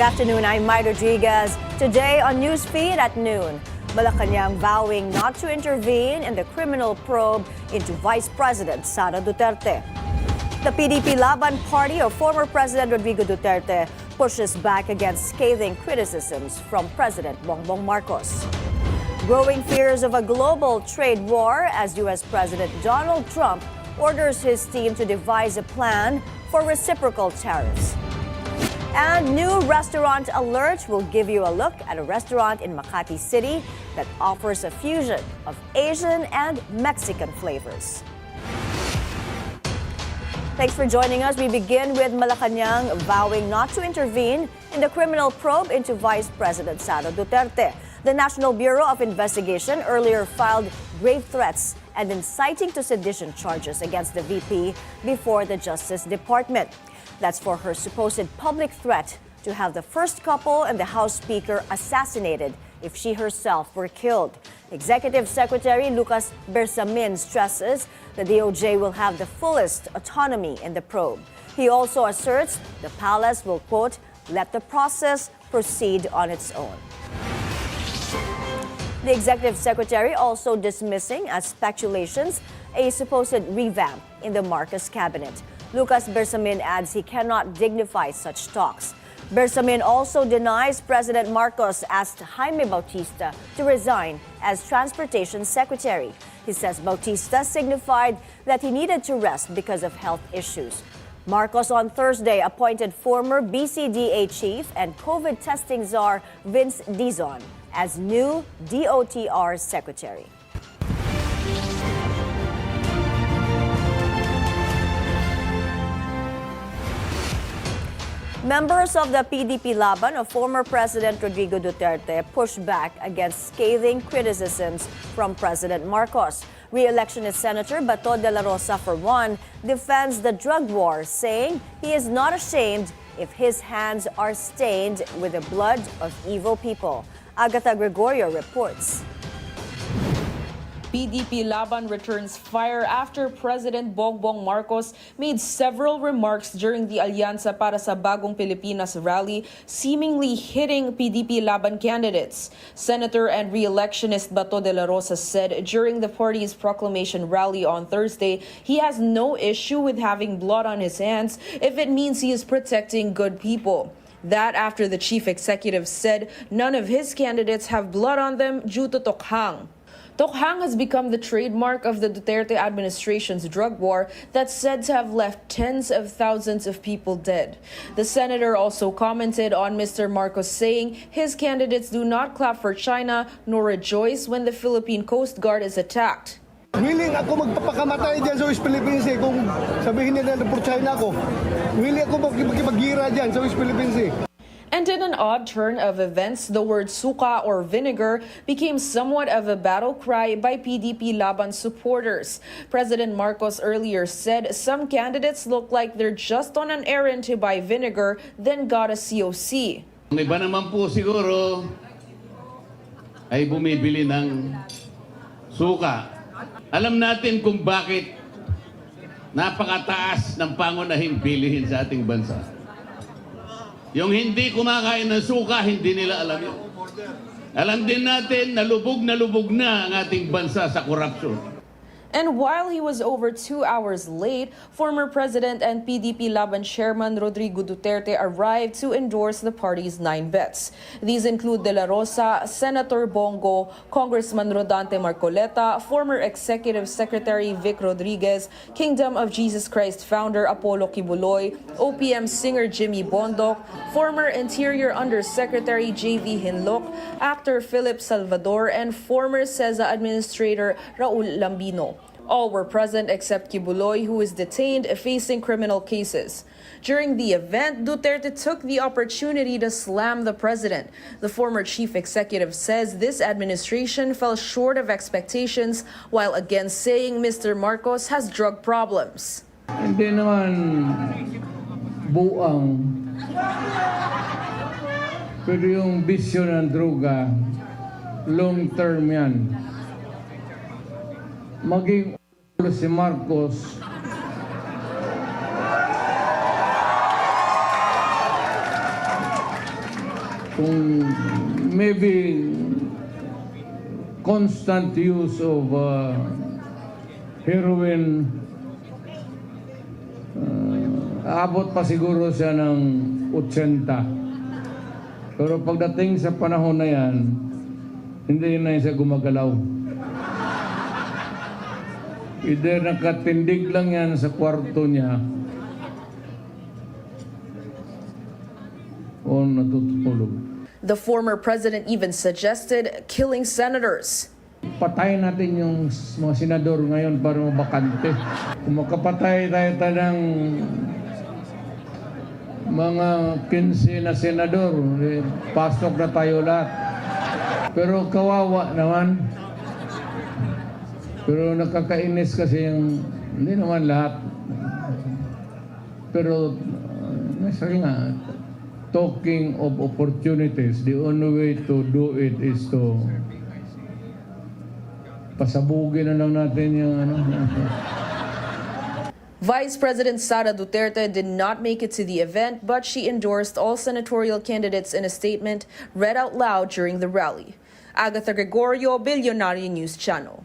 Good afternoon, I'm Mai Rodriguez. Today on Newsfeed at noon, Malacañang vowing not to intervene in the criminal probe into Vice President Sara Duterte. The PDP Laban party of former President Rodrigo Duterte pushes back against scathing criticisms from President Bongbong Marcos. Growing fears of a global trade war as U.S. President Donald Trump orders his team to devise a plan for reciprocal tariffs. And new restaurant alert will give you a look at a restaurant in Makati City that offers a fusion of Asian and Mexican flavors. Thanks for joining us. We begin with Malacañang vowing not to intervene in the criminal probe into Vice President Sara Duterte. The National Bureau of Investigation earlier filed grave threats and inciting to sedition charges against the VP before the Justice Department. That's for her supposed public threat to have the first couple and the House Speaker assassinated if she herself were killed. Executive Secretary Lucas Bersamin stresses the DOJ will have the fullest autonomy in the probe. He also asserts the palace will, quote, let the process proceed on its own. The Executive Secretary also dismissing as speculations a supposed revamp in the Marcos cabinet. Lucas Bersamin adds he cannot dignify such talks. Bersamin also denies President Marcos asked Jaime Bautista to resign as Transportation Secretary. He says Bautista signified that he needed to rest because of health issues. Marcos on Thursday appointed former BCDA chief and COVID testing czar Vince Dizon as new DOTR Secretary. Members of the PDP Laban of former President Rodrigo Duterte pushed back against scathing criticisms from President Marcos. Re-electionist Senator Bato de la Rosa, for one, defends the drug war, saying he is not ashamed if his hands are stained with the blood of evil people. Agatha Gregorio reports. PDP Laban returns fire after President Bongbong Marcos made several remarks during the Alyansa para sa Bagong Pilipinas rally, seemingly hitting PDP Laban candidates. Senator and re-electionist Bato de la Rosa said during the party's proclamation rally on Thursday, he has no issue with having blood on his hands if it means he is protecting good people. That after the chief executive said none of his candidates have blood on them due to tokhang. Tokhang has become the trademark of the Duterte administration's drug war that's said to have left tens of thousands of people dead. The senator also commented on Mr. Marcos saying his candidates do not clap for China nor rejoice when the Philippine Coast Guard is attacked. Willing ako magpapakamatay dyan sa West Philippine Sea kung sabihin nila na for China ako. Willing ako magkipagira dyan sa West Philippine Sea. And in an odd turn of events, the word suka or vinegar became somewhat of a battle cry by PDP Laban supporters. President Marcos earlier said some candidates look like they're just on an errand to buy vinegar, then got a COC. Ang iba naman po siguro ay bumibili ng suka. Alam natin kung bakit napakataas ng pangunahing bilihin sa ating bansa. Yung hindi kumakain ng suka, hindi nila alam yun. Alam din natin na lubog na ang ating bansa sa korupsyon. And while he was over 2 hours late, former President and PDP Laban Chairman Rodrigo Duterte arrived to endorse the party's 9 bets. These include De La Rosa, Senator Bongo, Congressman Rodante Marcoleta, former Executive Secretary Vic Rodriguez, Kingdom of Jesus Christ founder Apollo Kibuloy, OPM singer Jimmy Bondoc, former Interior Undersecretary J.V. Hinloc, actor Philip Salvador, and former CESA Administrator Raul Lambino. All were present except Kibuloy, who is detained facing criminal cases. During the event, Duterte took the opportunity to slam the president. The former chief executive says this administration fell short of expectations, while again saying Mr. Marcos has drug problems. Hindi naman buang. Pero yung bisyo ng droga, long term yan. Maging si Marcos kung maybe constant use of heroin, aabot pa siguro siya ng 80. Pero pagdating sa panahon na yan, hindi na siya gumagalaw. Either nakatindig lang yan sa kwarto niya o natutulog. The former president even suggested killing senators. Patayin natin yung mga senador ngayon para mabakante. Kung makapatay tayo ng mga 15 na senador, pasok na tayo lahat. Pero kawawa naman. Pero nakakainis kasi yung, hindi naman lahat. Pero, sabi nga, talking of opportunities, the only way to do it is to pasabugin na lang natin yung ano. Vice President Sara Duterte did not make it to the event, but she endorsed all senatorial candidates in a statement read out loud during the rally. Agatha Gregorio, Bilyonaryo News Channel.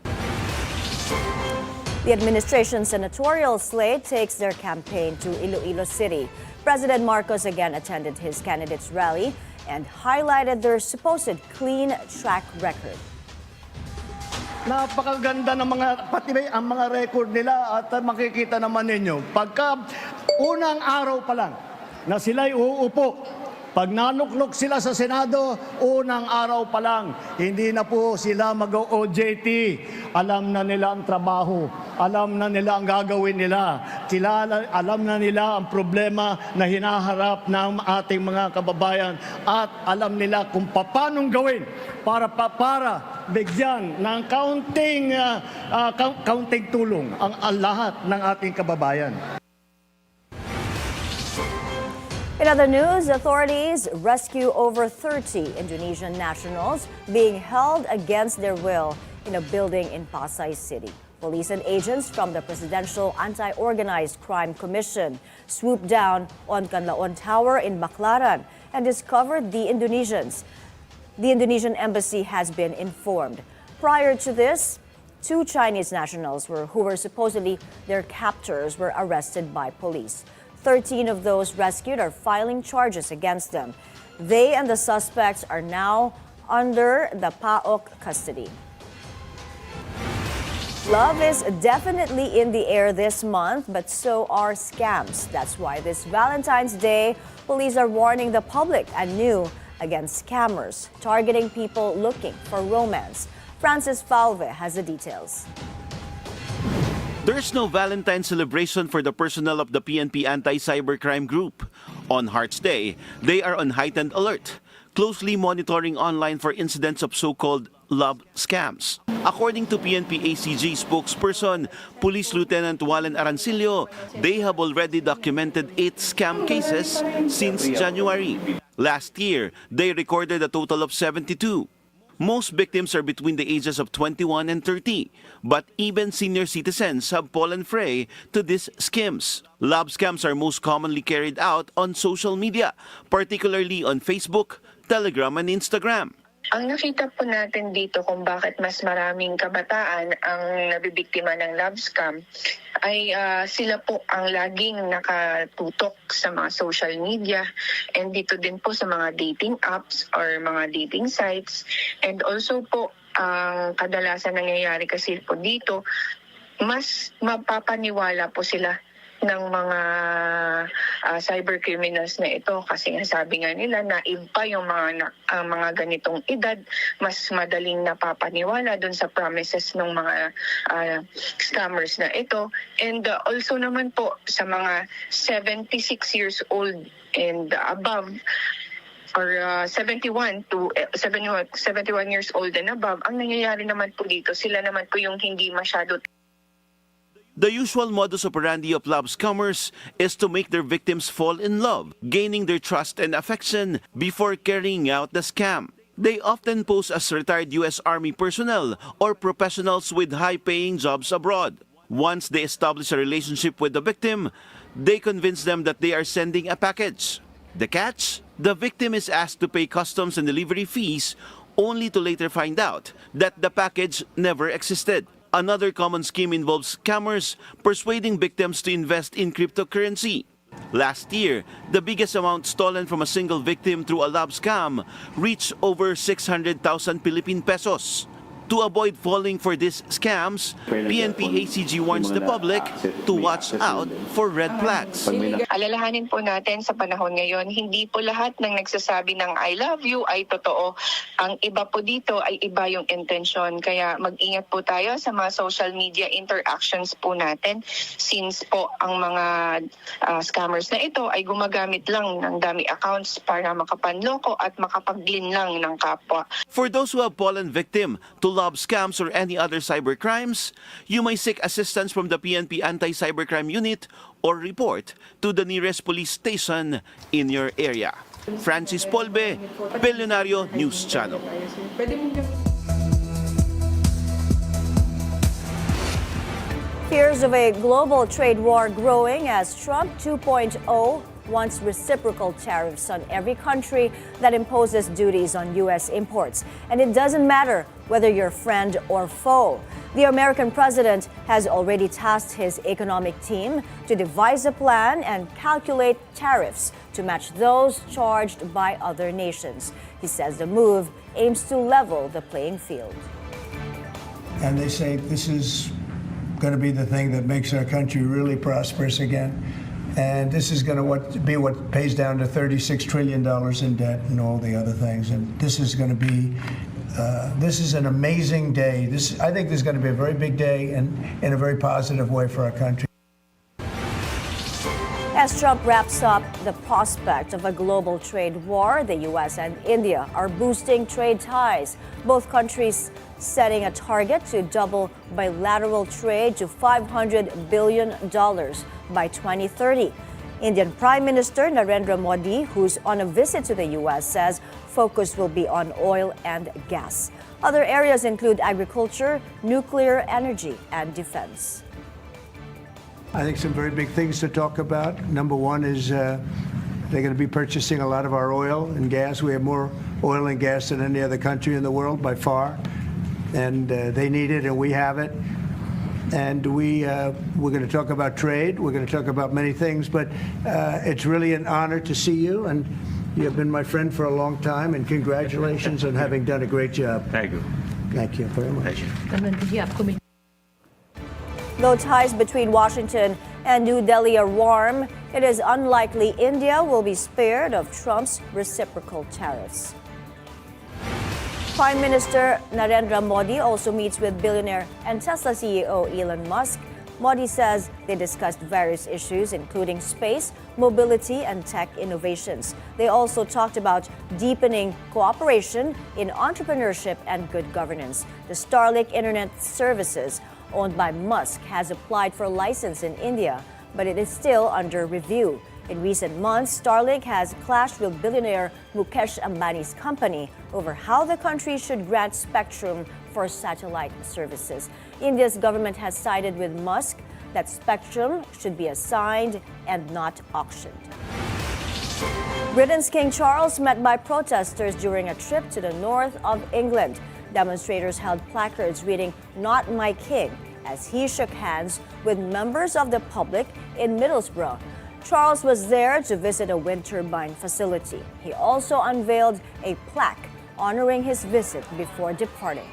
The administration's senatorial slate takes their campaign to Iloilo City. President Marcos again attended his candidates' rally and highlighted their supposed clean track record. Napakaganda ng pati ang mga record nila at makikita naman ninyo. Pagka unang araw pa lang na sila'y uupo, pag nanuklok sila sa Senado, unang araw pa lang, hindi na po sila mag-OJT. Alam na nila ang trabaho, alam na nila ang gagawin nila, alam na nila ang problema na hinaharap ng ating mga kababayan at alam nila kung paanong gawin para bigyan ng kaunting tulong ang lahat ng ating kababayan. In other news, authorities rescue over 30 Indonesian nationals being held against their will in a building in Pasay City. Police and agents from the Presidential Anti-Organized Crime Commission swooped down on Canlaon Tower in Baclaran and discovered the Indonesians. The Indonesian embassy has been informed. Prior to this, 2 Chinese nationals who were supposedly their captors were arrested by police. 13 of those rescued are filing charges against them. They and the suspects are now under the PAOK custody. Love is definitely in the air this month, but so are scams. That's why this Valentine's Day, police are warning the public anew against scammers targeting people looking for romance. Francis Falve has the details. There's no Valentine celebration for the personnel of the PNP Anti-Cybercrime Group. On Hearts Day, they are on heightened alert, closely monitoring online for incidents of so-called love scams. According to PNP ACG spokesperson, Police Lieutenant Wallen Arancillo, they have already documented 8 scam cases since January. Last year, they recorded a total of 72. Most victims are between the ages of 21 and 30, but even senior citizens have fallen prey to these schemes. Love scams are most commonly carried out on social media, particularly on Facebook, Telegram, and Instagram. Ang nakita po natin dito kung bakit mas maraming kabataan ang nabibiktima ng love scam ay sila po ang laging nakatutok sa mga social media and dito din po sa mga dating apps or mga dating sites. And also po, ang kadalasan nangyayari kasi po dito, mas mapapaniwala po sila ng mga cyber criminals na ito kasi nga sabi nga nila naive pa yung mga ganitong edad, mas madaling napapaniwala dun sa promises ng mga scammers na ito. And also naman po sa mga 76 years old and above or 71 years old and above, ang nangyayari naman po dito, sila naman po yung hindi masyado. The usual modus operandi of love scammers is to make their victims fall in love, gaining their trust and affection before carrying out the scam. They often pose as retired U.S. Army personnel or professionals with high-paying jobs abroad. Once they establish a relationship with the victim, they convince them that they are sending a package. The catch? The victim is asked to pay customs and delivery fees only to later find out that the package never existed. Another common scheme involves scammers persuading victims to invest in cryptocurrency. Last year, the biggest amount stolen from a single victim through a love scam reached over 600,000 Philippine pesos. To avoid falling for these scams, PNP ACG warns the public to watch out for red flags. Alalahanin po natin sa panahon ngayon, hindi po lahat ng nagsasabi ng I love you ay totoo. Ang iba po dito ay iba yung intention. Kaya mag-ingat po tayo sa mga social media interactions po natin since po ang mga scammers na ito ay gumagamit lang ng dummy accounts para makapanloko at makapag-glin lang ng kapwa. For those who have fallen victim to love scams or any other cybercrimes, you may seek assistance from the PNP Anti-Cybercrime Unit or report to the nearest police station in your area. Francis Polbe, Bilyonaryo News Channel. Fears of a global trade war growing as Trump 2.0 wants reciprocal tariffs on every country that imposes duties on U.S. imports. And it doesn't matter whether you're friend or foe. The American president has already tasked his economic team to devise a plan and calculate tariffs to match those charged by other nations. He says the move aims to level the playing field. And they say this is going to be the thing that makes our country really prosperous again. And this is going to be what pays down to $36 trillion in debt and all the other things. And this is going to be, this is an amazing day. I think this is going to be a very big day and in a very positive way for our country. As Trump wraps up the prospect of a global trade war, the U.S. and India are boosting trade ties. Both countries setting a target to double bilateral trade to $500 billion by 2030. Indian Prime Minister Narendra Modi, who's on a visit to the U.S., says focus will be on oil and gas. Other areas include agriculture, nuclear energy, and defense. I think some very big things to talk about. Number one is they're going to be purchasing a lot of our oil and gas. We have more oil and gas than any other country in the world by far. And they need it and we have it. And we're going to talk about trade. We're going to talk about many things. But it's really an honor to see you. And you have been my friend for a long time. And congratulations on having done a great job. Thank you. Thank you very much. Though ties between Washington and New Delhi are warm, it is unlikely India will be spared of Trump's reciprocal tariffs. Prime Minister Narendra Modi also meets with billionaire and Tesla CEO Elon Musk. Modi says they discussed various issues, including space, mobility, and tech innovations. They also talked about deepening cooperation in entrepreneurship and good governance. The Starlink internet services owned by Musk has applied for a license in India, but it is still under review. In recent months, Starlink has clashed with billionaire Mukesh Ambani's company over how the country should grant spectrum for satellite services. India's government has sided with Musk that spectrum should be assigned and not auctioned. Britain's King Charles met by protesters during a trip to the north of England. Demonstrators held placards reading "Not My King" as he shook hands with members of the public in Middlesbrough. Charles was there to visit a wind turbine facility. He also unveiled a plaque honoring his visit before departing.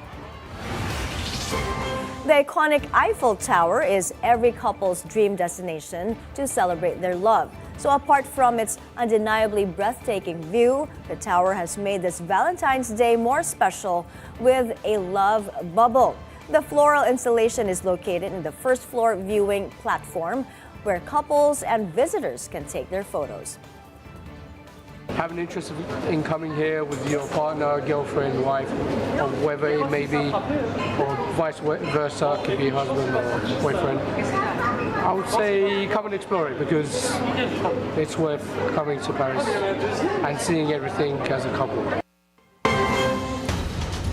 The iconic Eiffel Tower is every couple's dream destination to celebrate their love. So apart from its undeniably breathtaking view, the tower has made this Valentine's Day more special with a love bubble. The floral installation is located in the first floor viewing platform, where couples and visitors can take their photos. Have an interest in coming here with your partner, girlfriend, wife, or whoever it may be, or vice versa, could be husband or boyfriend. I would say come and explore it because it's worth coming to Paris and seeing everything as a couple.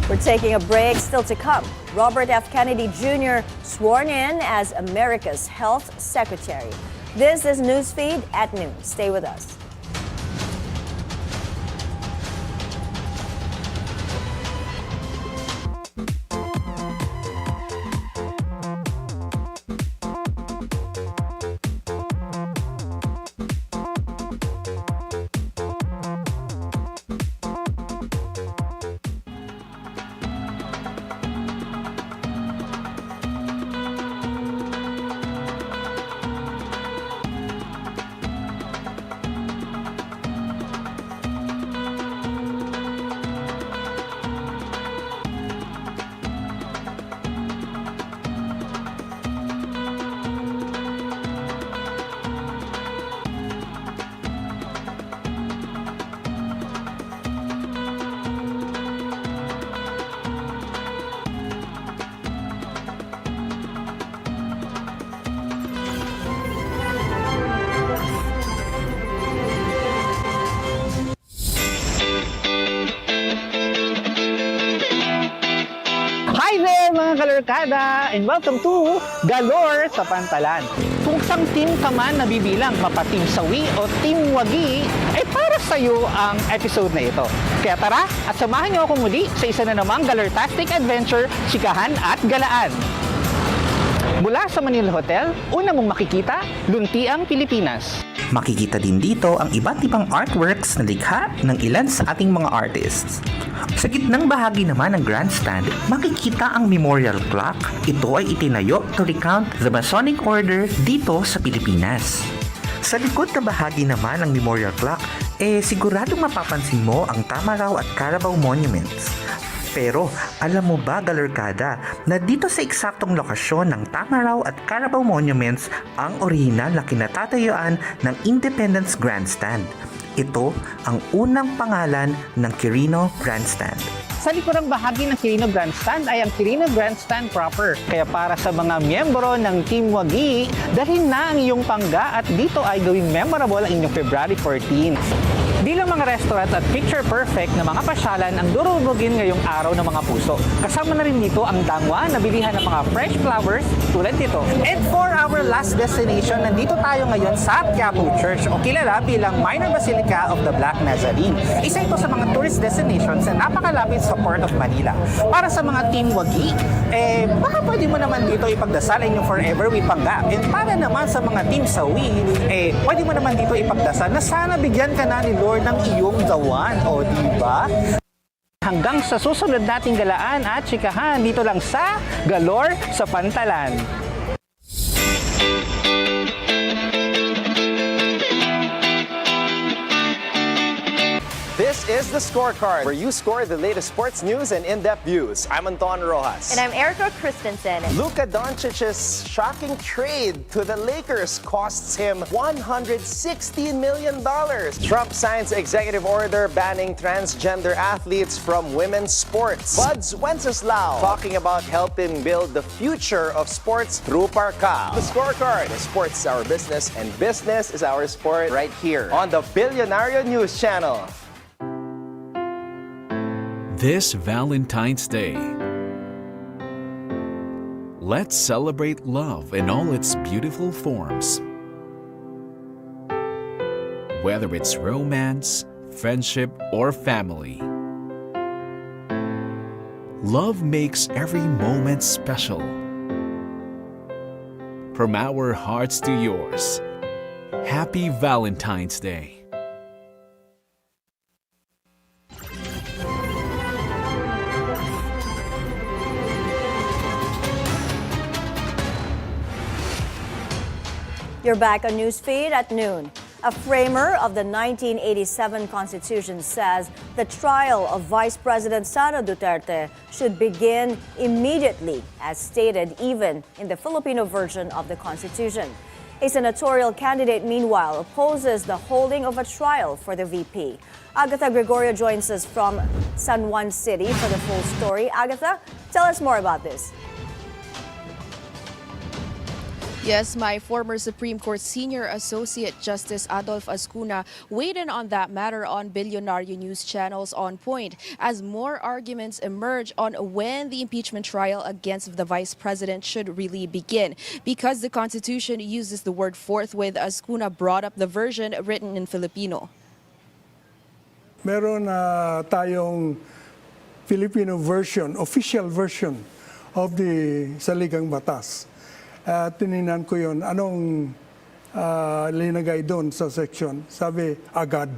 We're taking a break. Still to come, Robert F. Kennedy Jr. sworn in as America's Health Secretary. This is Newsfeed at noon. Stay with us. there mga kalorkada and welcome to Galore sa Pantalan. Kung sang team ka man nabibilang, mapateam sawi o team wagi, ay para sa iyo ang episode na ito. Kaya tara at samahan niyo ako muli sa isa na namang Galortastic adventure, chikahan at galaan. Mula sa Manila Hotel, una mong makikita, Luntiang, Pilipinas. Makikita din dito ang iba't ibang artworks na likha ng ilan sa ating mga artists. Sa gitnang bahagi naman ng grandstand, makikita ang memorial clock. Ito ay itinayo to recount the Masonic Order dito sa Pilipinas. Sa likod na bahagi naman ng memorial clock, siguradong mapapansin mo ang Tamaraw at Carabao monuments. Pero alam mo ba, Galorkada, na dito sa eksaktong lokasyon ng Tamaraw at Carabao monuments ang orihinal na kinatatayuan ng Independence Grandstand. Ito ang unang pangalan ng Quirino Grandstand. Sa likurang bahagi ng Quirino Grandstand ay ang Quirino Grandstand proper. Kaya para sa mga miyembro ng Team Wagi, dalhin na ang iyong pangga at dito ay gawing memorable ang inyong February 14. Bilang mga restaurant at picture-perfect na mga pasyalan ang durugugin ngayong araw ng mga puso. Kasama na rin dito ang dangwa na bilihan ng mga fresh flowers tulad nito. And for our last destination, nandito tayo ngayon sa Quiapo Church o kilala bilang Minor Basilica of the Black Nazarene. Isa ito sa mga tourist destinations na napakalapit sa Port of Manila. Para sa mga Team Wagi, baka pwede mo naman dito ipagdasal inyong Forever with Pangga. And para naman sa mga Team Sawi, pwede mo naman dito ipagdasal na sana bigyan ka na ni Lord ng iyong gawan, o diba? Hanggang sa susunod nating galaan at chikahan dito lang sa Galore sa Pantalan. This is The Scorecard, where you score the latest sports news and in-depth views. I'm Anton Rojas. And I'm Erica Christensen. Luka Doncic's shocking trade to the Lakers costs him $116 million. Trump signs executive order banning transgender athletes from women's sports. Buds Wenceslao talking about helping build the future of sports through Parka. The Scorecard, sports is our business and business is our sport, right here on the Bilyonaryo News Channel. This Valentine's Day, let's celebrate love in all its beautiful forms. Whether it's romance, friendship, or family, love makes every moment special. From our hearts to yours, happy Valentine's Day. You're back on Newsfeed at noon. A framer of the 1987 Constitution says the trial of Vice President Sara Duterte should begin immediately, as stated even in the Filipino version of the Constitution. A senatorial candidate, meanwhile, opposes the holding of a trial for the VP. Agatha Gregorio joins us from San Juan City for the full story. Agatha, tell us more about this. Yes, my former Supreme Court Senior Associate Justice Adolf Ascuna weighed in on that matter on Bilyonaryo News Channel's On Point as more arguments emerge on when the impeachment trial against the Vice President should really begin. Because the Constitution uses the word forthwith, Ascuna brought up the version written in Filipino. Meron tayong Filipino version, official version of the Saligang Batas. Tinignan ko yun. Anong linagay doon sa section? Sabi, agad.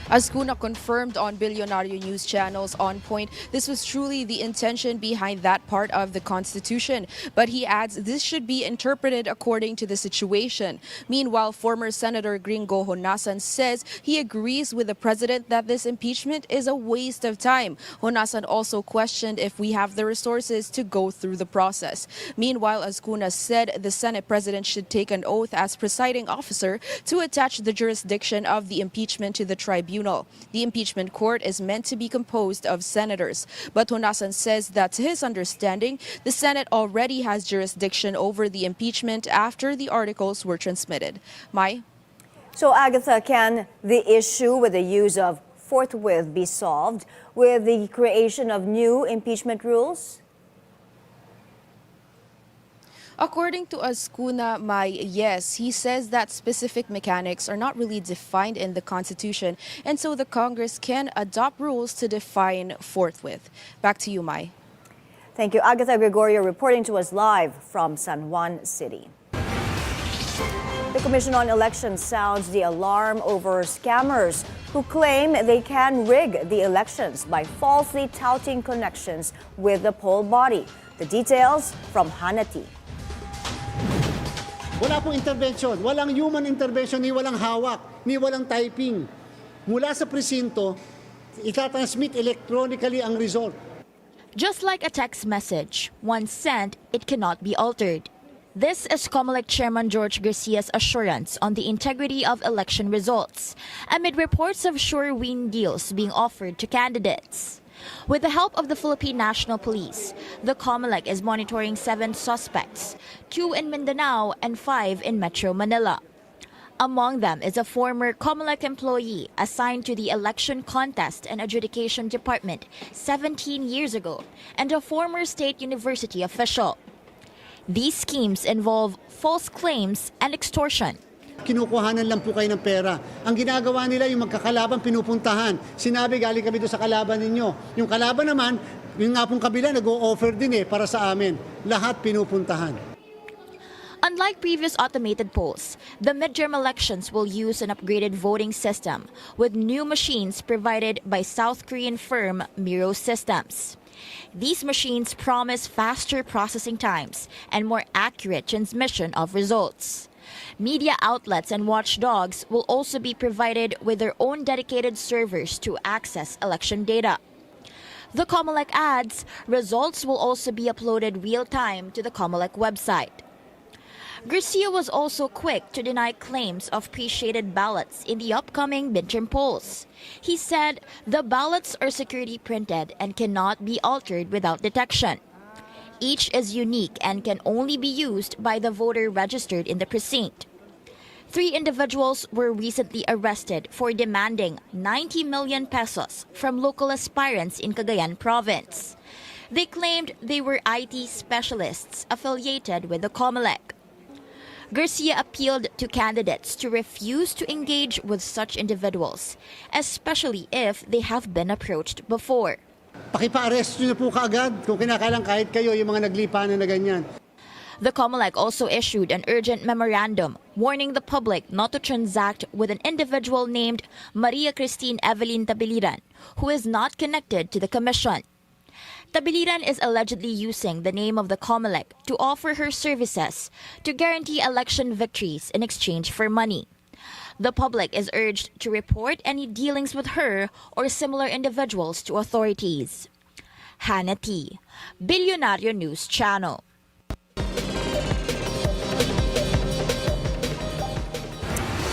Ascuna confirmed on Bilyonaryo News Channel's On Point this was truly the intention behind that part of the Constitution. But he adds this should be interpreted according to the situation. Meanwhile, former Senator Gringo Honasan says he agrees with the president that this impeachment is a waste of time. Honasan also questioned if we have the resources to go through the process. Meanwhile, Ascuna said the Senate president should take an oath as presiding officer to attach the jurisdiction of the impeachment to the tribunal. The impeachment court is meant to be composed of senators. But Honasan says that to his understanding, the Senate already has jurisdiction over the impeachment after the articles were transmitted. Mai? So, Agatha, can the issue with the use of forthwith be solved with the creation of new impeachment rules? According to Ascuna Mai, yes, he says that specific mechanics are not really defined in the Constitution, and so the Congress can adopt rules to define forthwith. Back to you, Mai. Thank you. Agatha Gregorio reporting to us live from San Juan City. The Commission on Elections sounds the alarm over scammers who claim they can rig the elections by falsely touting connections with the poll body. The details from Hanati. Wala pong intervention, walang human intervention, ni walang hawak, ni walang typing. Mula sa presinto, itatransmit electronically ang result. Just like a text message, once sent, it cannot be altered. This is Comelec Chairman George Garcia's assurance on the integrity of election results, amid reports of sure win deals being offered to candidates. With the help of the Philippine National Police, the Comelec is monitoring 7 suspects, 2 in Mindanao and 5 in Metro Manila. Among them is a former Comelec employee assigned to the Election Contest and Adjudication Department 17 years ago, and a former state university official. These schemes involve false claims and extortion. Kinukuhanan lang po kayo ng pera. Ang ginagawa nila, yung magkakalaban pinupuntahan. Sinabi, galing kami doon sa kalaban ninyo. Yung kalaban naman, yung nga pong kabila, nag-o-offer din para sa amin. Lahat pinupuntahan. Unlike previous automated polls, the midterm elections will use an upgraded voting system with new machines provided by South Korean firm Miro Systems. These machines promise faster processing times and more accurate transmission of results. Media outlets and watchdogs will also be provided with their own dedicated servers to access election data. The Comelec adds, results will also be uploaded real-time to the Comelec website. Garcia was also quick to deny claims of pre-shaded ballots in the upcoming midterm polls. He said the ballots are security printed and cannot be altered without detection. Each is unique and can only be used by the voter registered in the precinct. 3 individuals were recently arrested for demanding 90 million pesos from local aspirants in Cagayan province. They claimed they were IT specialists affiliated with the Comelec. Garcia appealed to candidates to refuse to engage with such individuals, especially if they have been approached before. Pakipa-arrest nyo na po kaagad kung kinakailang kahit kayo yung mga naglipanan na ganyan. The Comelec also issued an urgent memorandum warning the public not to transact with an individual named Maria Christine Evelyn Tabiliran, who is not connected to the commission. Tabiliran is allegedly using the name of the Comelec to offer her services to guarantee election victories in exchange for money. The public is urged to report any dealings with her or similar individuals to authorities. Hanati, Bilyonaryo News Channel.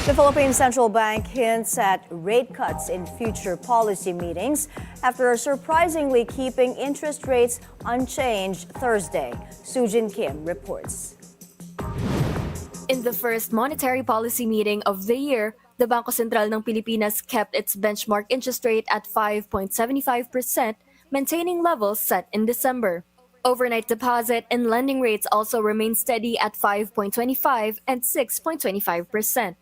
The Philippine Central Bank hints at rate cuts in future policy meetings after surprisingly keeping interest rates unchanged Thursday. Sujin Kim reports. In the first monetary policy meeting of the year, the Bangko Sentral ng Pilipinas kept its benchmark interest rate at 5.75%, maintaining levels set in December. Overnight deposit and lending rates also remain steady at 5.25 and 6.25%.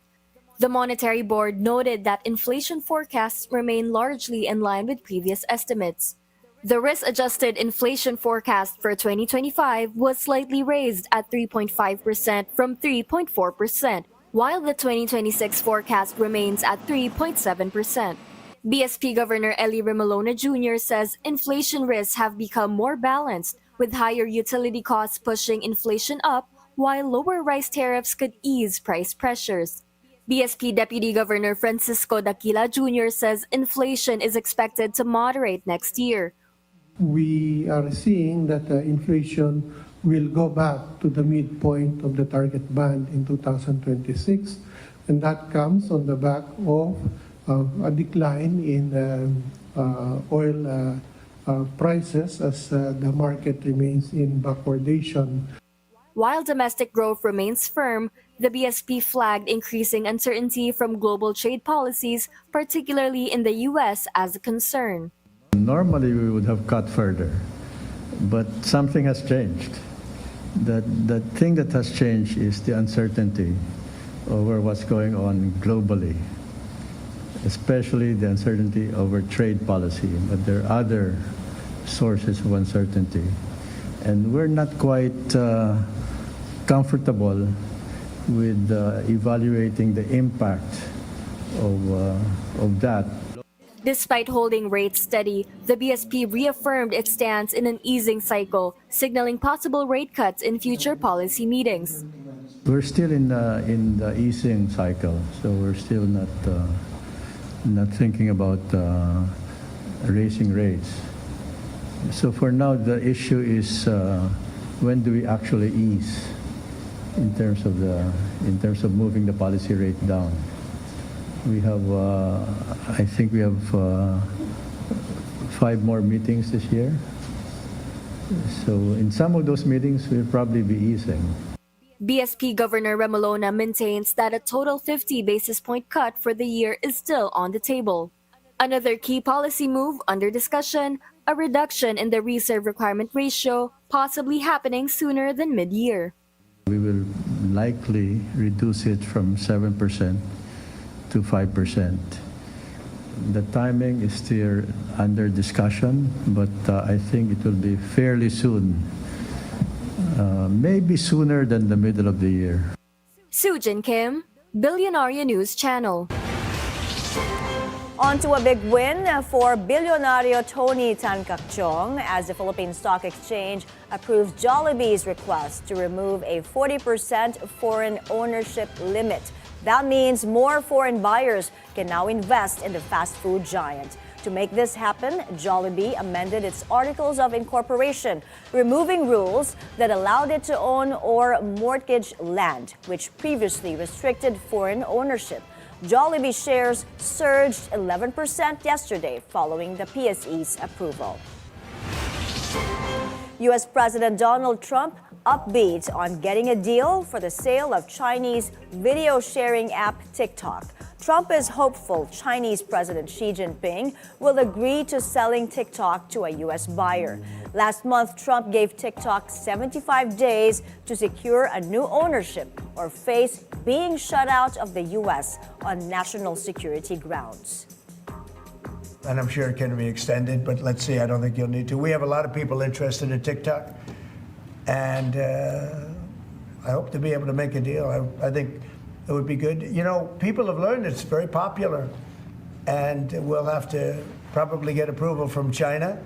The Monetary Board noted that inflation forecasts remain largely in line with previous estimates. The risk-adjusted inflation forecast for 2025 was slightly raised at 3.5% from 3.4%, while the 2026 forecast remains at 3.7%. BSP Governor Eli Remolona Jr. says inflation risks have become more balanced, with higher utility costs pushing inflation up, while lower rice tariffs could ease price pressures. BSP Deputy Governor Francisco Daquila Jr. says inflation is expected to moderate next year. We are seeing that inflation will go back to the midpoint of the target band in 2026, and that comes on the back of a decline in oil prices as the market remains in backwardation. While domestic growth remains firm, The BSP flagged increasing uncertainty from global trade policies, particularly in the U.S., as a concern. Normally, we would have cut further, but something has changed. The thing that has changed is the uncertainty over what's going on globally, especially the uncertainty over trade policy. But there are other sources of uncertainty, and we're not quite comfortable with evaluating the impact of that. Despite holding rates steady, the BSP reaffirmed its stance in an easing cycle, signaling possible rate cuts in future policy meetings. We're still in the easing cycle, so we're still not thinking about raising rates. So for now, the issue is when do we actually ease in terms of moving the policy rate down. We have, I think we have 5 more meetings this year. So in some of those meetings, we'll probably be easing. BSP Governor Remolona maintains that a total 50 basis point cut for the year is still on the table. Another key policy move under discussion, a reduction in the reserve requirement ratio, possibly happening sooner than mid-year. We will likely reduce it from 7% to 5%. The timing is still under discussion, but I think it will be fairly soon, maybe sooner than the middle of the year. Sujin Kim, Bilyonaryo News Channel. On to a big win for Bilyonaryo Tony Tancacchong as the Philippine Stock Exchange approves Jollibee's request to remove a 40% foreign ownership limit. That means more foreign buyers can now invest in the fast food giant. To make this happen, Jollibee amended its Articles of Incorporation, removing rules that allowed it to own or mortgage land, which previously restricted foreign ownership. Jollibee shares surged 11% yesterday following the PSE's approval. U.S. President Donald Trump upbeat on getting a deal for the sale of Chinese video sharing app TikTok. Trump is hopeful Chinese President Xi Jinping will agree to selling TikTok to a U.S. buyer. Last month, Trump gave TikTok 75 days to secure a new ownership or face being shut out of the U.S. on national security grounds. And I'm sure it can be extended, but let's see, I don't think you'll need to. We have a lot of people interested in TikTok, and I hope to be able to make a deal. I think it would be good. You know, people have learned it's very popular, and we'll have to probably get approval from China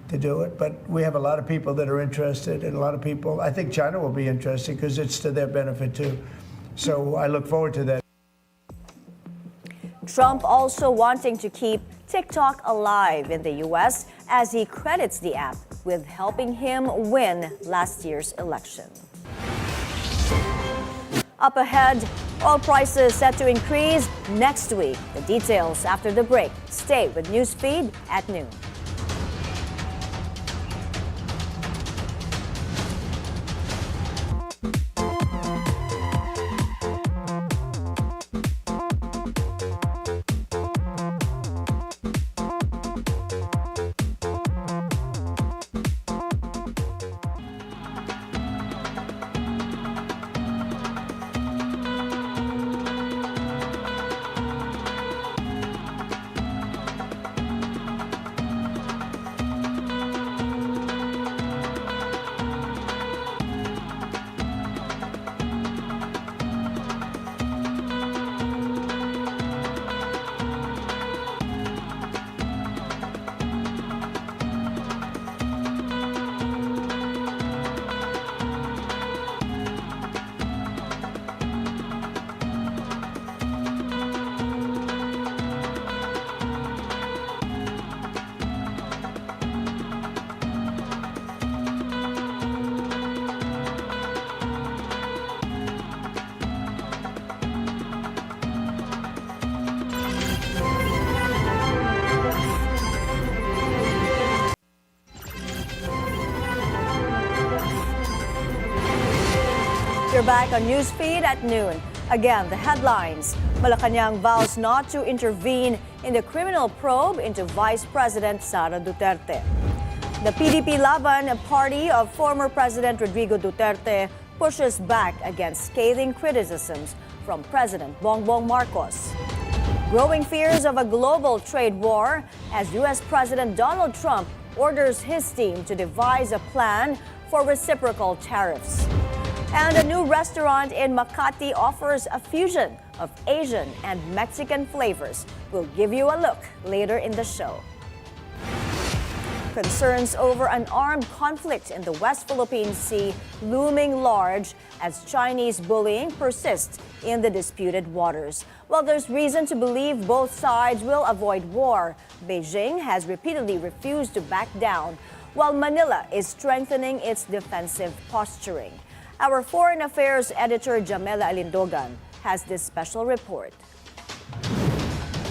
to do it. But we have a lot of people that are interested, and a lot of people, I think China will be interested because it's to their benefit too. So I look forward to that. Trump also wanting to keep TikTok alive in the U.S. as he credits the app with helping him win last year's election. Up ahead, oil prices set to increase next week. The details after the break. Stay with Newsfeed at noon. We're back on Newsfeed at noon. Again, the headlines. Malacañang vows not to intervene in the criminal probe into Vice President Sara Duterte. The PDP Laban, a party of former President Rodrigo Duterte, pushes back against scathing criticisms from President Bongbong Marcos. Growing fears of a global trade war as U.S. President Donald Trump orders his team to devise a plan for reciprocal tariffs. And a new restaurant in Makati offers a fusion of Asian and Mexican flavors. We'll give you a look later in the show. Concerns over an armed conflict in the West Philippine Sea looming large as Chinese bullying persists in the disputed waters. While there's reason to believe both sides will avoid war, Beijing has repeatedly refused to back down, while Manila is strengthening its defensive posturing. Our Foreign Affairs editor Jamela Alindogan has this special report.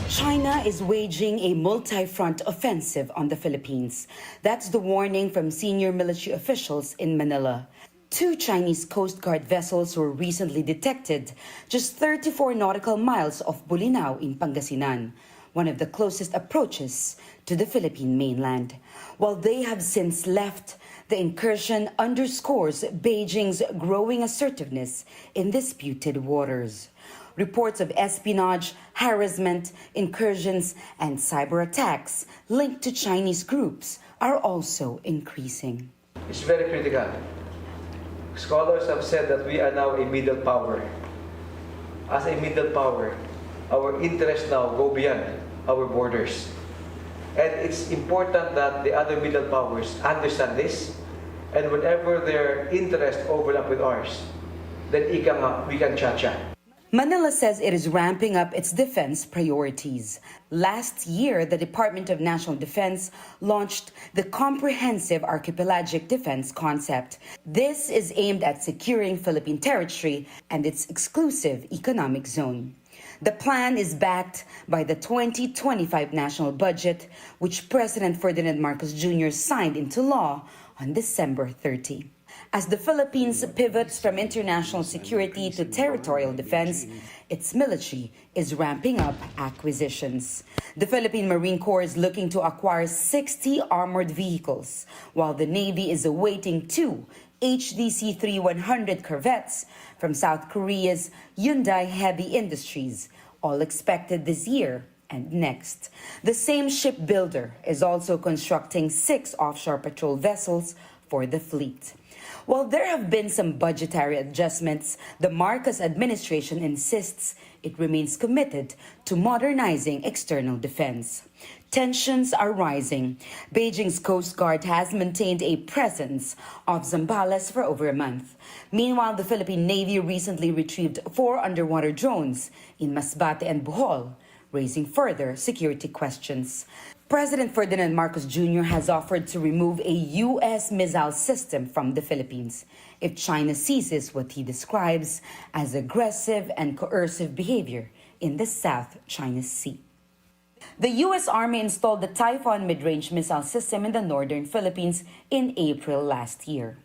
China is waging a multi-front offensive on the Philippines. That's the warning from senior military officials in Manila. 2 Chinese Coast Guard vessels were recently detected just 34 nautical miles off Bolinao in Pangasinan, one of the closest approaches to the Philippine mainland. While they have since left, the incursion underscores Beijing's growing assertiveness in disputed waters. Reports of espionage, harassment, incursions, and cyber attacks linked to Chinese groups are also increasing. It's very critical. Scholars have said that we are now a middle power. As a middle power, our interests now go beyond our borders. And it's important that the other middle powers understand this, and whenever their interests overlap with ours, then we can cha-cha. Manila says it is ramping up its defense priorities. Last year, the Department of National Defense launched the Comprehensive Archipelagic Defense Concept. This is aimed at securing Philippine territory and its exclusive economic zone. The plan is backed by the 2025 national budget, which President Ferdinand Marcos Jr. signed into law on December 30. As the Philippines pivots from international security to territorial defense, its military is ramping up acquisitions. The Philippine Marine Corps is looking to acquire 60 armored vehicles, while the Navy is awaiting 2 HDC-3-100 corvettes from South Korea's Hyundai Heavy Industries, all expected this year and next. The same shipbuilder is also constructing 6 offshore patrol vessels for the fleet. While there have been some budgetary adjustments, the Marcos administration insists it remains committed to modernizing external defense. Tensions are rising. Beijing's Coast Guard has maintained a presence off Zambales for over a month. Meanwhile, the Philippine Navy recently retrieved 4 underwater drones in Masbate and Bohol, raising further security questions. President Ferdinand Marcos Jr. has offered to remove a U.S. missile system from the Philippines if China ceases what he describes as aggressive and coercive behavior in the South China Sea. The U.S. Army installed the Typhoon mid-range missile system in the northern Philippines in April last year.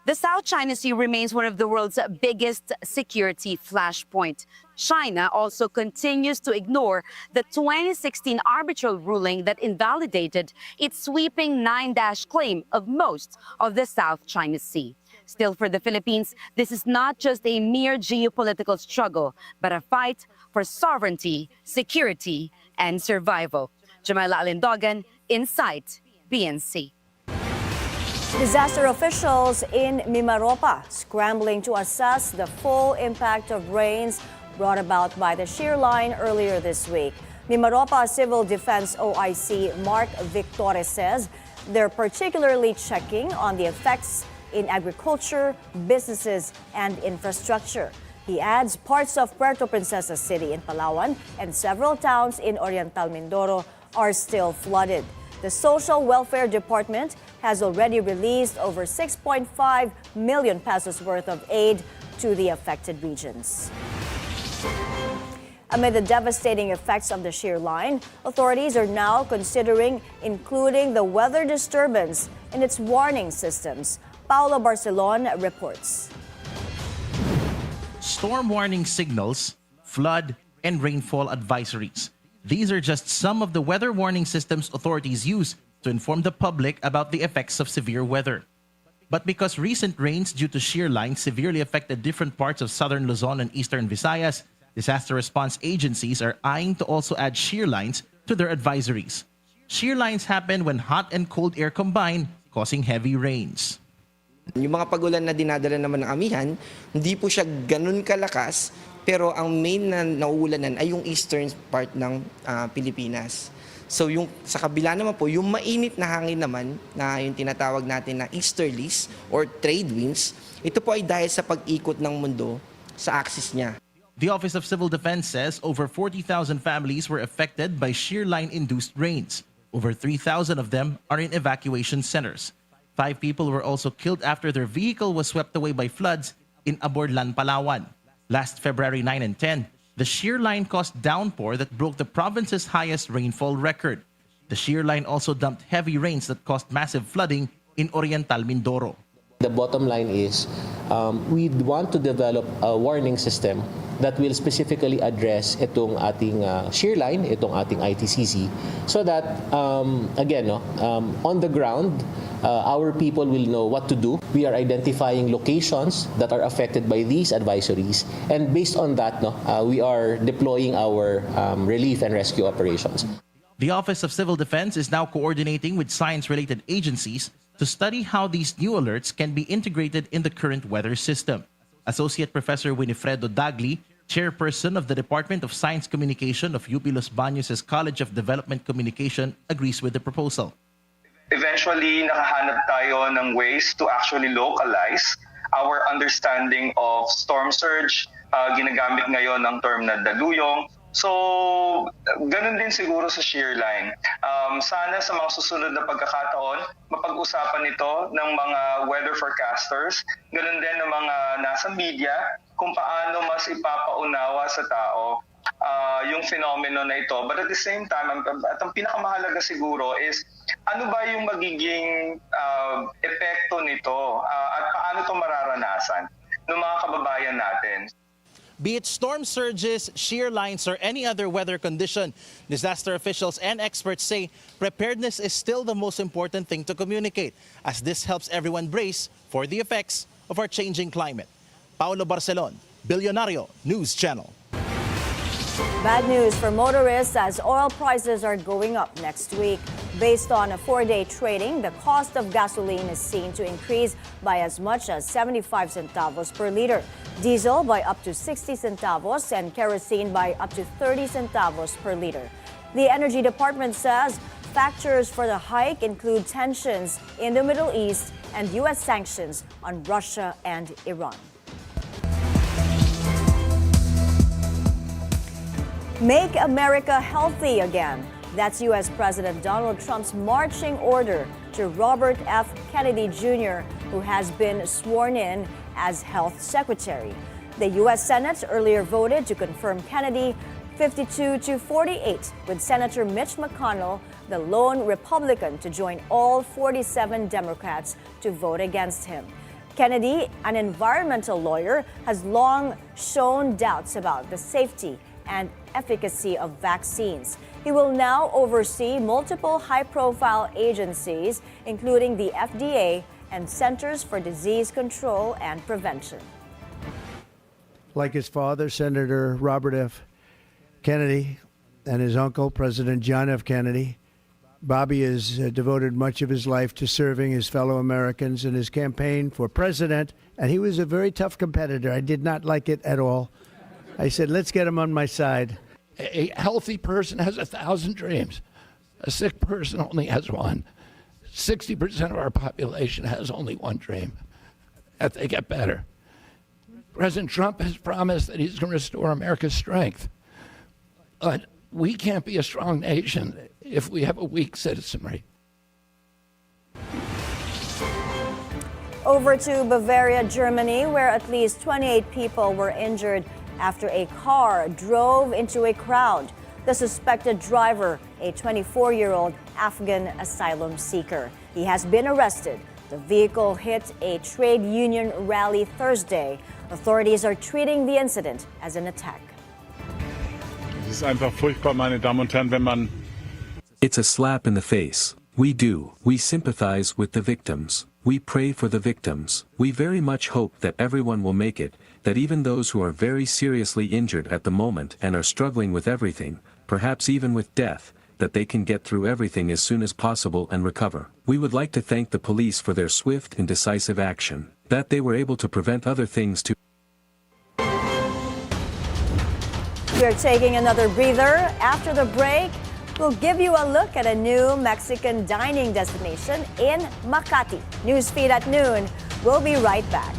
The South China Sea remains one of the world's biggest security flashpoints. China also continues to ignore the 2016 arbitral ruling that invalidated its sweeping 9-dash claim of most of the South China Sea. Still, for the Philippines, this is not just a mere geopolitical struggle, but a fight for sovereignty, security, and survival. Jamila Alindogan, Insight, BNC. Disaster officials in Mimaropa scrambling to assess the full impact of rains brought about by the shear line earlier this week. Mimaropa Civil Defense OIC Mark Victor says they're particularly checking on the effects in agriculture, businesses, and infrastructure. He adds parts of Puerto Princesa City in Palawan and several towns in Oriental Mindoro are still flooded. The Social Welfare Department has already released over 6.5 million pesos worth of aid to the affected regions. Amid the devastating effects of the shear line, authorities are now considering including the weather disturbance in its warning systems. Paolo Barcelon reports. storm warning signals, flood, and rainfall advisories. These are just some of the weather warning systems authorities use to inform the public about the effects of severe weather. But because recent rains due to shear lines severely affected different parts of southern Luzon and eastern Visayas, disaster response agencies are eyeing to also add shear lines to their advisories. Shear lines happen when hot and cold air combine, causing heavy rains. Yung mga pagulan na dinadala naman ng amihan, hindi po siya ganun kalakas, pero ang main na nauulanan ay yung eastern part ng Pilipinas. So yung sa kabila naman po, yung mainit na hangin naman na yung tinatawag natin na easterlies or trade winds, ito po ay dahil sa pag-ikot ng mundo sa axis niya. The Office of Civil Defense says over 40,000 families were affected by shear line-induced rains. Over 3,000 of them are in evacuation centers. 5 people were also killed after their vehicle was swept away by floods in Aborlan, Palawan. Last February 9 and 10, the shear line caused downpour that broke the province's highest rainfall record. The shear line also dumped heavy rains that caused massive flooding in Oriental Mindoro. The bottom line is we want to develop a warning system that will specifically address itong ating shear line, itong ating ITCC, so that, again, on the ground, our people will know what to do. We are identifying locations that are affected by these advisories, and based on that, we are deploying our relief and rescue operations. The Office of Civil Defense is now coordinating with science-related agencies to study how these new alerts can be integrated in the current weather system. Associate Professor Winifredo Dagli, chairperson of the Department of Science Communication of UP Los Baños' College of Development Communication, agrees with the proposal. Eventually, nakahanap tayo ng ways to actually localize our understanding of storm surge. Ginagamit ngayon ng term na daluyong. So, ganun din siguro sa shear line. Sana sa mga susunod na pagkakataon, mapag-usapan ito ng mga weather forecasters, ganun din ng mga nasa media, kung paano mas ipapaunawa sa tao yung phenomenon na ito. But at the same time, at ang pinakamahalaga siguro is, ano ba yung magiging epekto nito at paano ito mararanasan ng mga kababayan natin? Be it storm surges, shear lines, or any other weather condition, disaster officials and experts say preparedness is still the most important thing to communicate, as this helps everyone brace for the effects of our changing climate. Paulo Barcelon, Bilyonaryo, News Channel. Bad news for motorists as oil prices are going up next week. Based on a 4-day trading, the cost of gasoline is seen to increase by as much as 75 centavos per liter, diesel by up to 60 centavos, and kerosene by up to 30 centavos per liter. The Energy Department says factors for the hike include tensions in the Middle East and U.S. sanctions on Russia and Iran. Make America healthy again. That's U.S. President Donald Trump's marching order to Robert F. Kennedy Jr., who has been sworn in as Health Secretary. The U.S. Senate earlier voted to confirm Kennedy 52-48, with Senator Mitch McConnell, the lone Republican, to join all 47 Democrats to vote against him. Kennedy, an environmental lawyer, has long shown doubts about the safety and efficacy of vaccines. He will now oversee multiple high-profile agencies, including the FDA and Centers for Disease Control and Prevention. Like his father, Senator Robert F. Kennedy, and his uncle, President John F. Kennedy, Bobby has devoted much of his life to serving his fellow Americans in his campaign for president, and he was a very tough competitor. I did not like it at all. I said, let's get him on my side. A healthy person has 1,000 dreams. A sick person only has one. 60% of our population has only one dream, that they get better. President Trump has promised that he's going to restore America's strength. But we can't be a strong nation if we have a weak citizenry. Over to Bavaria, Germany, where at least 28 people were injured after a car drove into a crowd. The suspected driver, a 24-year-old Afghan asylum seeker. He has been arrested. The vehicle hit a trade union rally Thursday Authorities are treating the incident as an attack. Es ist einfach furchtbar, meine Damen und Herren, wenn man... It's a slap in the face. We sympathize with the victims. We pray for the victims. We very much hope that everyone will make it, that even those who are very seriously injured at the moment and are struggling with everything, perhaps even with death, that they can get through everything as soon as possible and recover. We would like to thank the police for their swift and decisive action, that they were able to prevent other things to... We are taking another breather. After the break, we'll give you a look at a new Mexican dining destination in Makati. Newsfeed at noon. We'll be right back.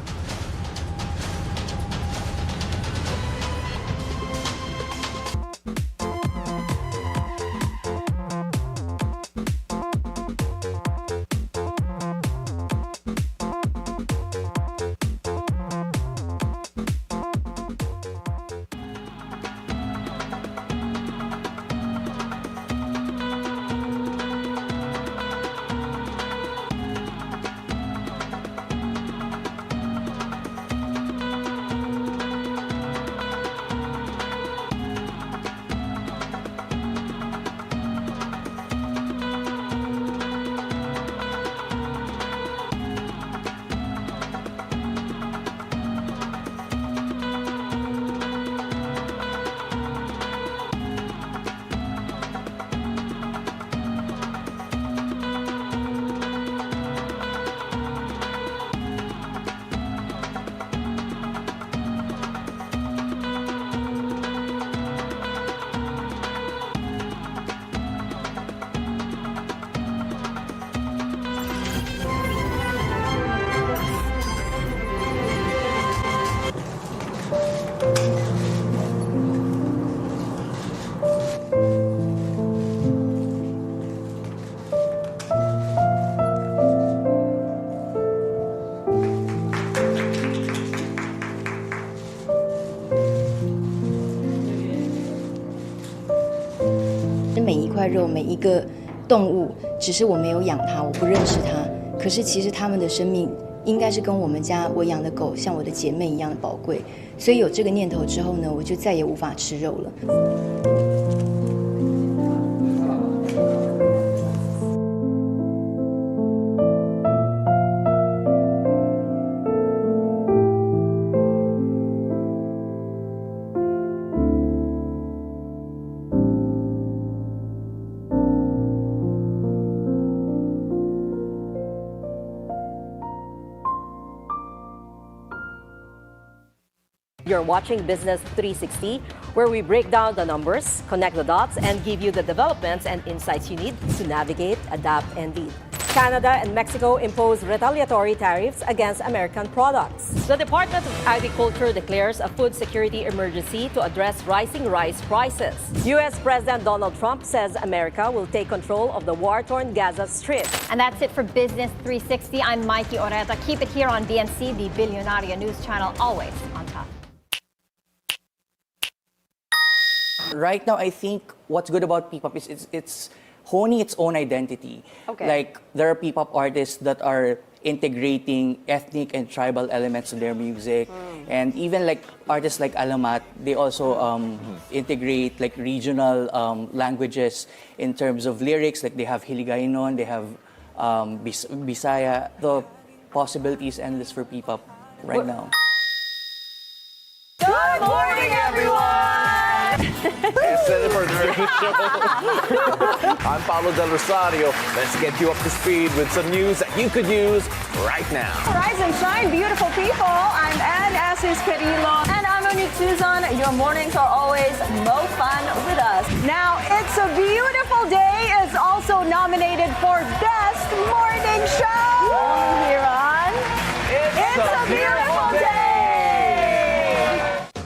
肉每一个动物，只是我没有养它，我不认识它。可是其实它们的生命应该是跟我们家我养的狗像我的姐妹一样的宝贵。所以有这个念头之后呢，我就再也无法吃肉了。You're watching Business 360, where we break down the numbers, connect the dots, and give you the developments and insights you need to navigate, adapt, and lead. Canada and Mexico impose retaliatory tariffs against American products. The Department of Agriculture declares a food security emergency to address rising rice prices. U.S. President Donald Trump says America will take control of the war-torn Gaza Strip. And that's it for Business 360. I'm Mikey Oreta. Keep it here on BNC, the Bilyonaryo news channel, always on top. Right now, I think what's good about P-pop is it's honing its own identity. Okay. Like, there are P-pop artists that are integrating ethnic and tribal elements to their music. And even like artists like Alamat, they also integrate like regional languages in terms of lyrics. Like they have Hiligaynon, they have Bisaya. The possibility is endless for P-pop right now. Good morning, everyone! It's the show. I'm Pablo Del Rosario. Let's get you up to speed with some news that you could use right now. Rise and shine, beautiful people. I'm Ann Asis Carrillo. And I'm Monique Susan. Your mornings are always more fun with us. Now, It's a Beautiful Day is also nominated for Best Morning Show. Here on It's a Beautiful Day.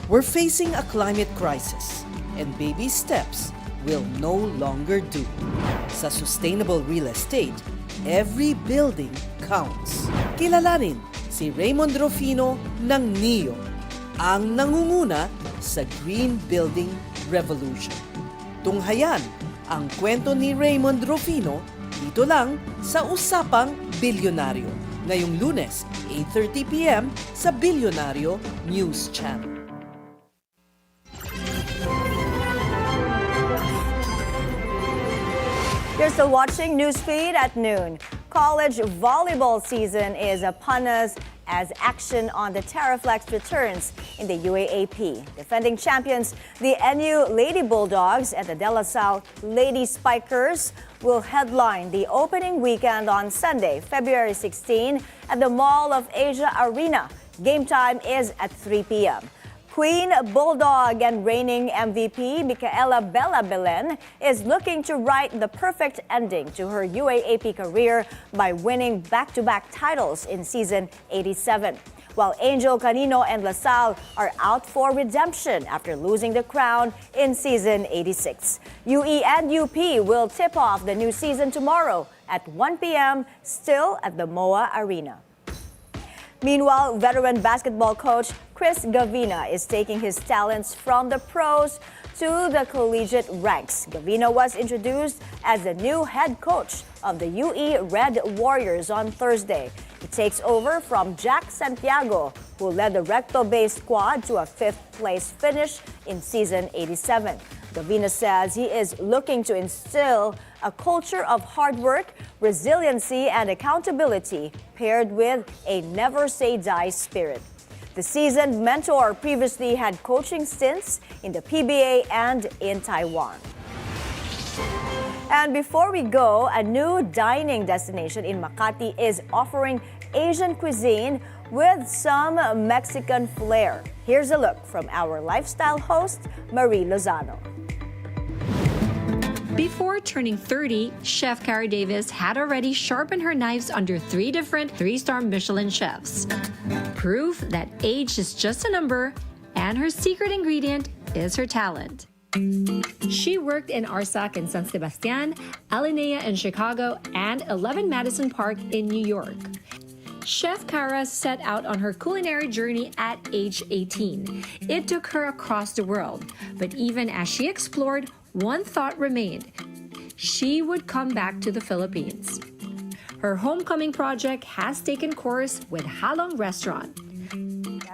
We're facing a climate crisis, and baby steps will no longer do. Sa sustainable real estate, every building counts. Kilalanin si Raymond Rufino ng NIO, ang nangunguna sa Green Building Revolution. Tunghayan ang kwento ni Raymond Rufino dito lang sa Usapang Bilyonaryo. ngayong Lunes, 8:30 p.m. sa Bilyonaryo News Channel. You're still watching Newsfeed at noon. College volleyball season is upon us as action on the Tariffs returns in the UAAP. Defending champions, the NU Lady Bulldogs and the De La Salle Lady Spikers will headline the opening weekend on Sunday, February 16 at the Mall of Asia Arena. Game time is at 3 p.m. Queen Bulldog and reigning MVP Micaela Bella Belen is looking to write the perfect ending to her UAAP career by winning back-to-back titles in season 87. While Angel Canino and LaSalle are out for redemption after losing the crown in season 86. UE and UP will tip off the new season tomorrow at 1 p.m. still at the MOA Arena. Meanwhile, veteran basketball coach Chris Gavina is taking his talents from the pros to the collegiate ranks. Gavina was introduced as the new head coach of the UE Red Warriors on Thursday. He takes over from Jack Santiago, who led the Recto-based squad to a fifth-place finish in season 87. Gavina says he is looking to instill a culture of hard work, resiliency, and accountability paired with a never-say-die spirit. The seasoned mentor previously had coaching stints in the PBA and in Taiwan. And before we go, a new dining destination in Makati is offering Asian cuisine with some Mexican flair. Here's a look from our lifestyle host, Marie Lozano. Before turning 30, Chef Cara Davis had already sharpened her knives under 3 different 3-star Michelin chefs. Proof that age is just a number, and her secret ingredient is her talent. She worked in Arsac in San Sebastian, Alinea in Chicago, and 11 Madison Park in New York. Chef Cara set out on her culinary journey at age 18. It took her across the world, but even as she explored, one thought remained. She would come back to the Philippines. Her homecoming project has taken course with Halong Restaurant.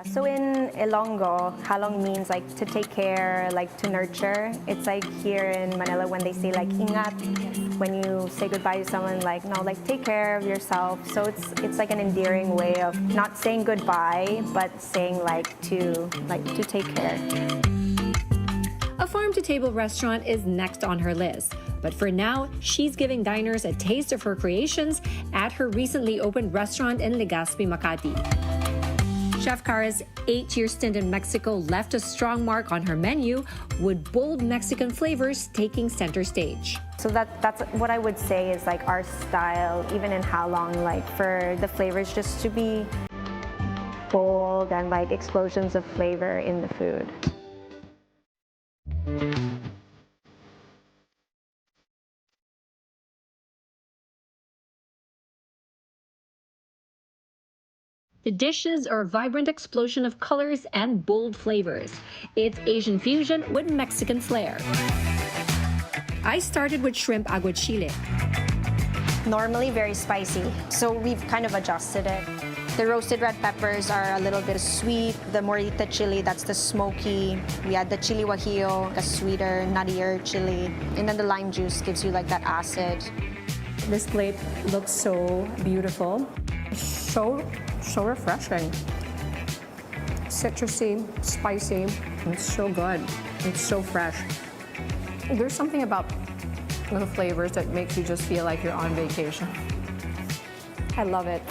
So in Ilonggo, halong means like to take care, like to nurture. It's like here in Manila when they say like ingat, when you say goodbye to someone, like no, like take care of yourself. So it's like an endearing way of not saying goodbye, but saying like to take care. A farm-to-table restaurant is next on her list. But for now, she's giving diners a taste of her creations at her recently opened restaurant in Legazpi, Makati. Chef Cara's 8-year stint in Mexico left a strong mark on her menu, with bold Mexican flavors taking center stage. So that's what I would say is like our style, even in Halong, like for the flavors just to be bold and like explosions of flavor in the food. The dishes are a vibrant explosion of colors and bold flavors. It's Asian fusion with Mexican flair. I started with shrimp aguachile. Normally very spicy, so we've kind of adjusted it. The roasted red peppers are a little bit sweet. The morita chili, that's the smoky. We add the chili guajillo, a sweeter, nuttier chili. And then the lime juice gives you like that acid. This plate looks so beautiful. So refreshing. Citrusy, spicy. It's so good. It's so fresh. There's something about the flavors that makes you just feel like you're on vacation. I love it.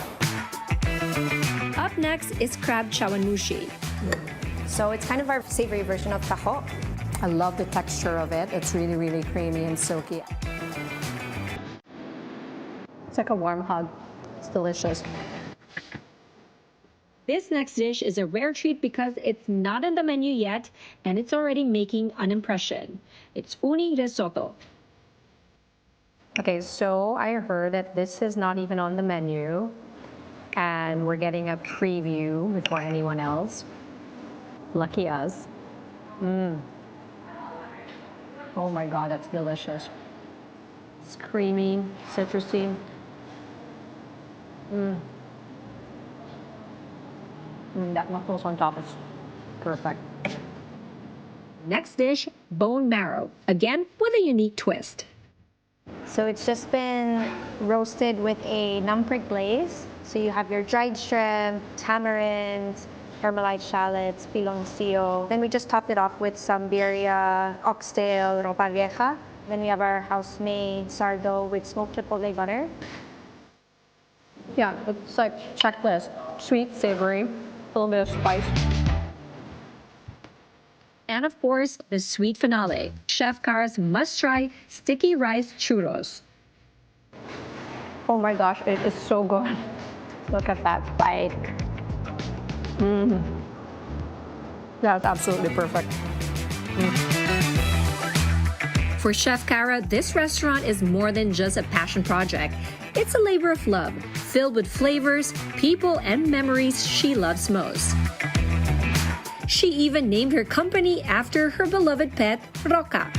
Up next is crab chawanmushi. So it's kind of our savory version of taho. I love the texture of it. It's really, really creamy and silky. It's like a warm hug. It's delicious. This next dish is a rare treat because it's not on the menu yet, and it's already making an impression. It's uni risotto. Okay, so I heard that this is not even on the menu, and we're getting a preview before anyone else. Lucky us. Oh my God, that's delicious. It's creamy, citrusy. That mussels on top is perfect. Next dish, bone marrow, again with a unique twist. So it's just been roasted with a numprig glaze. So you have your dried shrimp, tamarind, caramelized shallots, piloncillo. Then we just topped it off with some birria, oxtail, ropa vieja. Then we have our house-made sardo with smoked chipotle butter. Yeah, it's like checklist. Sweet, savory, a little bit of spice. And of course, the sweet finale, Chef Cara's must-try sticky rice churros. Oh my gosh, it is so good. Look at that bite. That's absolutely perfect. For Chef Cara, this restaurant is more than just a passion project. It's a labor of love, filled with flavors, people, and memories she loves most. She even named her company after her beloved pet, Roca.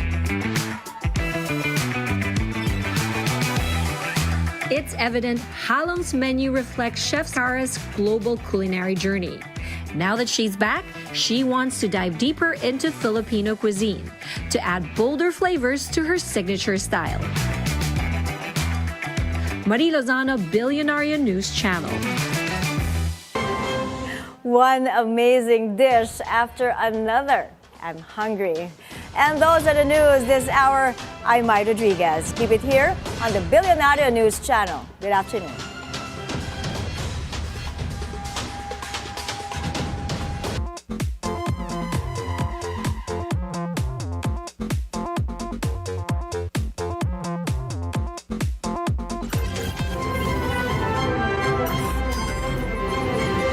It's evident Halong's menu reflects Chef Cara's global culinary journey. Now that she's back, she wants to dive deeper into Filipino cuisine to add bolder flavors to her signature style. Marie Lozano, Bilyonaryo News Channel. One amazing dish after another. I'm hungry. And those are the news this hour. I'm Mai Rodriguez. Keep it here on the Bilyonaryo News Channel. Good afternoon.